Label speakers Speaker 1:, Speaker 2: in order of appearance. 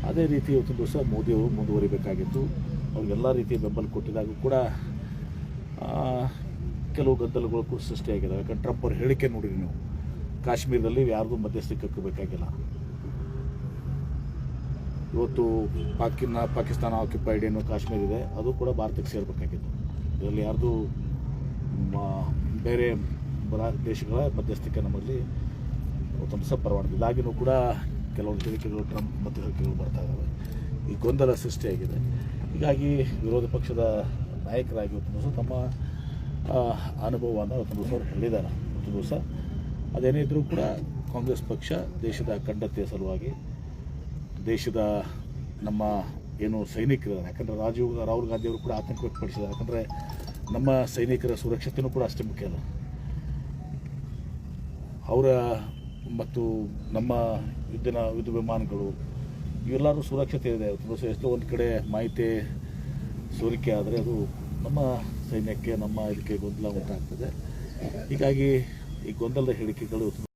Speaker 1: ಅದೇ ರೀತಿ ಇವತ್ತಿನ ದಿವಸ ಮೋದಿಯವರು ಮುಂದುವರಿಬೇಕಾಗಿತ್ತು. ಅವ್ರಿಗೆಲ್ಲ ರೀತಿಯ ಬೆಂಬಲ ಕೊಟ್ಟಿದ್ದಾಗೂ ಕೂಡ ಕೆಲವು ಗದ್ದಲಗಳು ಕೂಡ ಸೃಷ್ಟಿಯಾಗಿದ್ದಾವೆ. ಯಾಕಂದ್ರೆ ಟ್ರಂಪ್ ಅವ್ರ ಹೇಳಿಕೆ ನೋಡಿರಿ ನೀವು, ಕಾಶ್ಮೀರದಲ್ಲಿ ಯಾರಿಗೂ ಮಧ್ಯಸ್ಥಿಕೆ ಹಾಕಬೇಕಾಗಿಲ್ಲ. ಇವತ್ತು ಪಾಕಿಸ್ತಾನ ಆಕ್ಯುಪೈಡ್ ಏನು ಕಾಶ್ಮೀರ ಇದೆ ಅದು ಕೂಡ ಭಾರತಕ್ಕೆ ಸೇರಬೇಕಾಗಿತ್ತು. ಇದರಲ್ಲಿ ಯಾರ್ದು ಬೇರೆ ದೇಶಗಳ ಮಧ್ಯಸ್ಥಿಕೆ ನಮ್ಮಲ್ಲಿ ಒಂದು ಪರವಾನಗಿ ಇದಾಗಿನೂ ಕೂಡ ಕೆಲವೊಂದು ಹೇಳಿಕೆಗಳು ಟ್ರಂಪ್ ಮತ್ತು ಹೇಳಿಕೆಗಳು ಬರ್ತಾ ಇದ್ದಾವೆ. ಈ ಗೊಂದಲ ಸೃಷ್ಟಿಯಾಗಿದೆ. ಹೀಗಾಗಿ ವಿರೋಧ ಪಕ್ಷದ ನಾಯಕರಾಗಿ ಇವತ್ತು ದಿವಸ ತಮ್ಮ ಅನುಭವವನ್ನು ಇವತ್ತು ದಿವಸ ಅವ್ರು ಹೇಳಿದ್ದಾರೆ. ಇವತ್ತು ದಿವಸ ಅದೇನೇ ಇದ್ದರೂ ಕೂಡ ಕಾಂಗ್ರೆಸ್ ಪಕ್ಷ ದೇಶದ ಅಖಂಡತೆಯ ಸಲುವಾಗಿ, ದೇಶದ ನಮ್ಮ ಏನು ಸೈನಿಕರಿದ್ದಾರೆ, ಯಾಕಂದರೆ ರಾಹುಲ್ ಗಾಂಧಿಯವರು ಕೂಡ ಆತಂಕ ವ್ಯಕ್ತಪಡಿಸಿದ್ದಾರೆ. ಯಾಕಂದರೆ ನಮ್ಮ ಸೈನಿಕರ ಸುರಕ್ಷತೆಯೂ ಕೂಡ ಅಷ್ಟೇ ಮುಖ್ಯ ಅಲ್ಲ, ಅವರ ಮತ್ತು ನಮ್ಮ ಯುದ್ಧ ವಿಮಾನಗಳು ಇವೆಲ್ಲರೂ ಸುರಕ್ಷತೆ ಇದೆ. ಎಷ್ಟೋ ಒಂದು ಕಡೆ ಮಾಹಿತಿ ಸೋರಿಕೆ ಆದರೆ ಅದು ನಮ್ಮ ಸೈನ್ಯಕ್ಕೆ, ನಮ್ಮ ಇದಕ್ಕೆ ಗೊಂದಲ ಉಂಟಾಗ್ತದೆ. ಹೀಗಾಗಿ ಈ ಗೊಂದಲದ ಹೇಳಿಕೆಗಳು